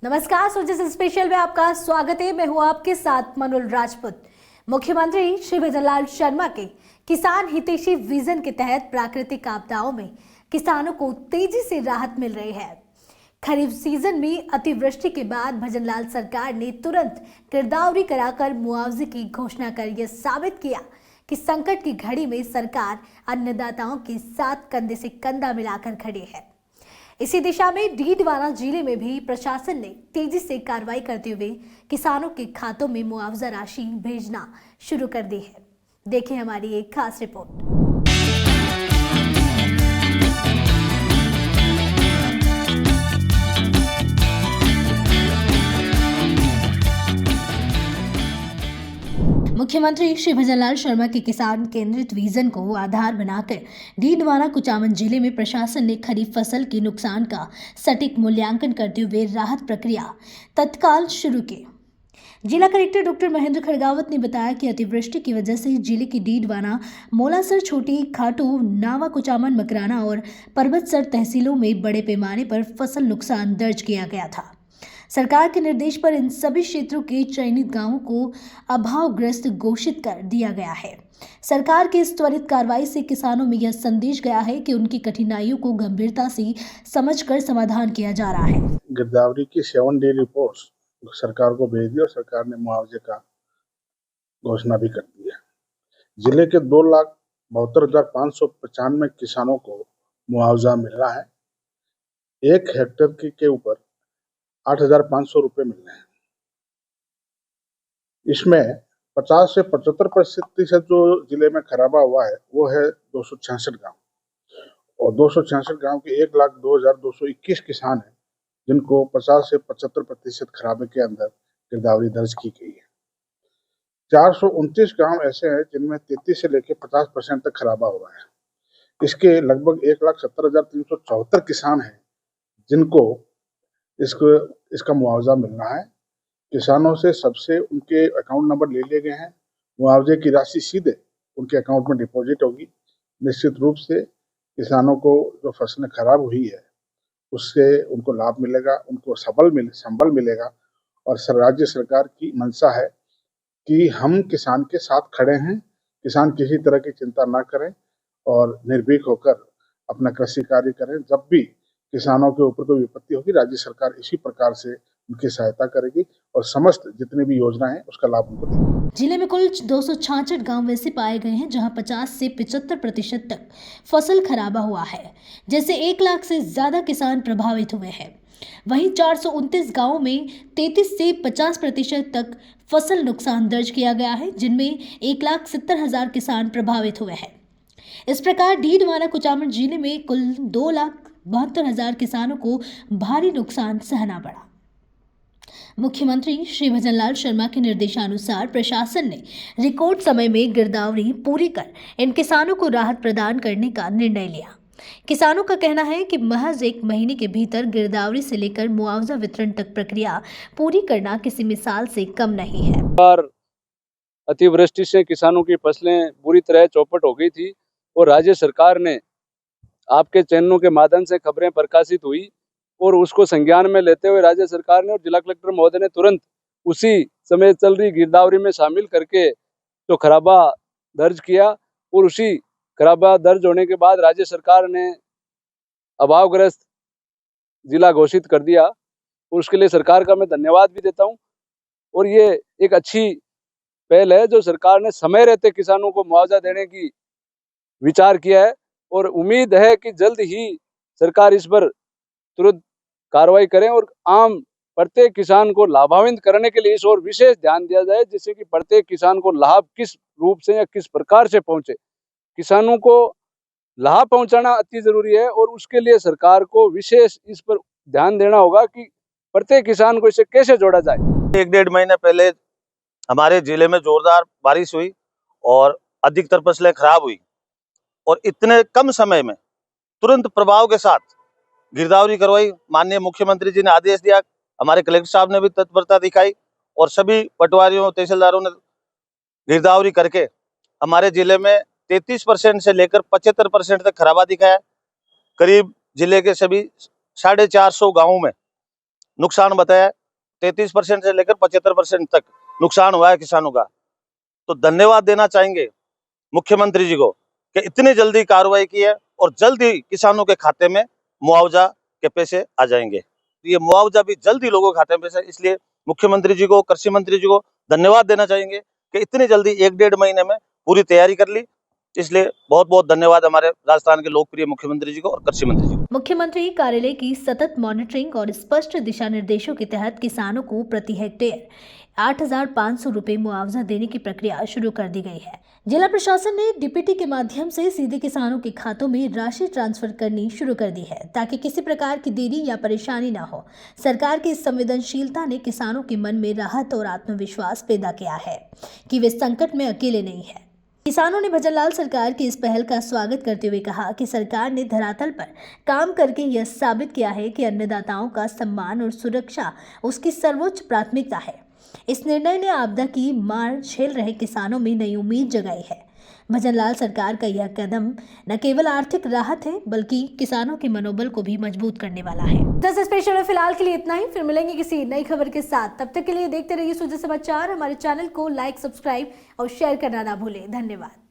नमस्कार, सोचे स्पेशल में आपका स्वागत है। मैं हूं आपके साथ मनुल राजपूत। मुख्यमंत्री श्री भजनलाल शर्मा के किसान हितैषी विजन के तहत प्राकृतिक आपदाओं में किसानों को तेजी से राहत मिल रही है। खरीफ सीजन में अतिवृष्टि के बाद भजनलाल सरकार ने तुरंत गिरदावरी कराकर मुआवजे की घोषणा कर यह साबित किया कि संकट की घड़ी में सरकार अन्नदाताओं के साथ कंधे से कंधा मिलाकर खड़ी है। इसी दिशा में डीडवाना जिले में भी प्रशासन ने तेजी से कार्रवाई करते हुए किसानों के खातों में मुआवजा राशि भेजना शुरू कर दी है। देखें हमारी एक खास रिपोर्ट। मुख्यमंत्री श्री भजनलाल शर्मा के किसान केंद्रित विजन को आधार बनाकर डीडवाना कुचामन जिले में प्रशासन ने खरीफ फसल के नुकसान का सटीक मूल्यांकन करते हुए राहत प्रक्रिया तत्काल शुरू की। जिला कलेक्टर डॉक्टर महेंद्र खड़गावत ने बताया कि अतिवृष्टि की वजह से जिले की डीडवाना, मोलासर, छोटी खाटू, नावा, कुचामन, मकराना और परबतसर तहसीलों में बड़े पैमाने पर फसल नुकसान दर्ज किया गया था। सरकार के निर्देश पर इन सभी क्षेत्रों के चयनित गांवों को अभावग्रस्त घोषित कर दिया गया है। सरकार की इस त्वरित कार्रवाई से किसानों में यह संदेश गया है कि उनकी कठिनाइयों को गंभीरता से समझकर समाधान किया जा रहा है। गिरदावरी की 7 डे रिपोर्ट सरकार को भेज दी और सरकार ने मुआवजे का घोषणा भी कर दी है। जिले के 2,72,595 किसानों को मुआवजा मिल रहा है। 1 हेक्टेयर के ऊपर 8,500 रुपये मिल रहे हैं। इसमें 50 से 75% जो जिले में खराबा हुआ है वो है 266 गांव, और 266 गांव के 1,02,221 किसान हैं जिनको 50 से 75% खराबे के अंदर गिरदावरी दर्ज की गई है। 429 गांव ऐसे हैं जिनमें 33 से लेकर 50% तक खराबा हुआ है। इसके लगभग 1,70,374 किसान हैं जिनको इसका मुआवजा मिल रहा है। किसानों से सबसे उनके अकाउंट नंबर ले लिए गए हैं। मुआवजे की राशि सीधे उनके अकाउंट में डिपॉजिट होगी। निश्चित रूप से किसानों को जो फसलें खराब हुई है उससे उनको लाभ मिलेगा, उनको संबल मिलेगा। और राज्य सरकार की मंशा है कि हम किसान के साथ खड़े हैं। किसान किसी तरह की चिंता ना करें और निर्भीक होकर अपना कृषि कार्य करें। जब भी किसानों के ऊपर कोई विपत्ति होगी, राज्य सरकार इसी प्रकार से उनकी सहायता करेगी और समस्त जितनी भी योजना है उसका लाभ उनको देगी। जिले में कुल 266 गांव वैसे पाए गए हैं जहां 50 से 75% तक फसल खराबा हुआ है, जैसे 1 लाख से ज्यादा किसान प्रभावित हुए हैं। वहीं 429 गांवों में 33 से 50% तक फसल नुकसान दर्ज किया गया है, जिनमें 1,70,000 किसान प्रभावित हुए हैं। इस प्रकार डीडवाना कुचामन जिले में कुल 2,72,000 किसानों को भारी नुकसान सहना पड़ा। मुख्यमंत्री श्री भजनलाल शर्मा के निर्देशानुसार प्रशासन ने रिकॉर्ड समय में गिरदावरी पूरी कर इन किसानों को राहत प्रदान करने का निर्णय लिया। किसानों का कहना है कि महज 1 महीने के भीतर गिरदावरी से लेकर मुआवजा वितरण तक प्रक्रिया पूरी करना किसी मिसाल से कम नहीं है। अतिवृष्टि से किसानों की फसलें बुरी तरह चौपट हो गई थी और राज्य सरकार ने आपके चैनलों के माध्यम से खबरें प्रकाशित हुई और उसको संज्ञान में लेते हुए राज्य सरकार ने और जिला कलेक्टर महोदय ने तुरंत उसी समय चल रही गिरदावरी में शामिल करके जो खराबा दर्ज किया, और उसी खराबा दर्ज होने के बाद राज्य सरकार ने अभावग्रस्त जिला घोषित कर दिया, और उसके लिए सरकार का मैं धन्यवाद भी देता हूँ। और ये एक अच्छी पहल है जो सरकार ने समय रहते किसानों को मुआवजा देने की विचार किया है, और उम्मीद है कि जल्द ही सरकार इस पर तुरंत कार्रवाई करें और आम प्रत्येक किसान को लाभान्वित करने के लिए इस ओर विशेष ध्यान दिया जाए, जिससे कि प्रत्येक किसान को लाभ किस रूप से या किस प्रकार से पहुंचे। किसानों को लाभ पहुंचाना अति जरूरी है और उसके लिए सरकार को विशेष इस पर ध्यान देना होगा कि प्रत्येक किसान को इससे कैसे जोड़ा जाए। 1-1.5 महीने पहले हमारे जिले में जोरदार बारिश हुई और अधिकतर फसलें खराब हुई, और इतने कम समय में तुरंत प्रभाव के साथ गिरदावरी करवाई। माननीय मुख्यमंत्री जी ने आदेश दिया, हमारे कलेक्टर साहब ने भी तत्परता दिखाई और सभी पटवारियों, तहसीलदारों ने गिरदावरी करके हमारे जिले में 33% से लेकर 75% तक खराबा दिखाया। करीब जिले के सभी 450 गांवों में नुकसान बताया 33% से लेकर 75% तक नुकसान हुआ है किसानों का। तो धन्यवाद देना चाहेंगे मुख्यमंत्री जी को कि इतनी जल्दी कार्रवाई की है और जल्दी किसानों के खाते में मुआवजा के पैसे आ जाएंगे। ये मुआवजा भी जल्दी लोगों के खाते में पैसे, इसलिए मुख्यमंत्री जी को, कृषि मंत्री जी को धन्यवाद देना चाहेंगे कि इतनी जल्दी 1-1.5 महीने में पूरी तैयारी कर ली। इसलिए बहुत बहुत धन्यवाद हमारे राजस्थान के लोकप्रिय मुख्यमंत्री जी को और कृषि मंत्री जी को। मुख्यमंत्री कार्यालय की सतत मॉनिटरिंग और स्पष्ट दिशा निर्देशों के तहत किसानों को प्रति हेक्टेयर 8,500 रुपये मुआवजा देने की प्रक्रिया शुरू कर दी गई है। जिला प्रशासन ने डीपीटी के माध्यम से सीधे किसानों के खातों में राशि ट्रांसफर करनी शुरू कर दी है ताकि किसी प्रकार की देरी या परेशानी न हो। सरकार की इस संवेदनशीलता ने किसानों के मन में राहत और आत्मविश्वास पैदा किया है कि वे संकट में अकेले नहीं हैं। किसानों ने भजनलाल सरकार की इस पहल का स्वागत करते हुए कहा कि सरकार ने धरातल पर काम करके यह साबित किया है कि अन्नदाताओं का सम्मान और सुरक्षा उसकी सर्वोच्च प्राथमिकता है। इस निर्णय ने आपदा की मार झेल रहे किसानों में नई उम्मीद जगाई है। भजनलाल सरकार का यह कदम न केवल आर्थिक राहत है बल्कि किसानों के मनोबल को भी मजबूत करने वाला है। 10 स्पेशल में फिलहाल के लिए इतना ही, फिर मिलेंगे किसी नई खबर के साथ। तब तक के लिए देखते रहिए सूर्य समाचार। हमारे चैनल को लाइक, सब्सक्राइब और शेयर करना ना भूलें। धन्यवाद।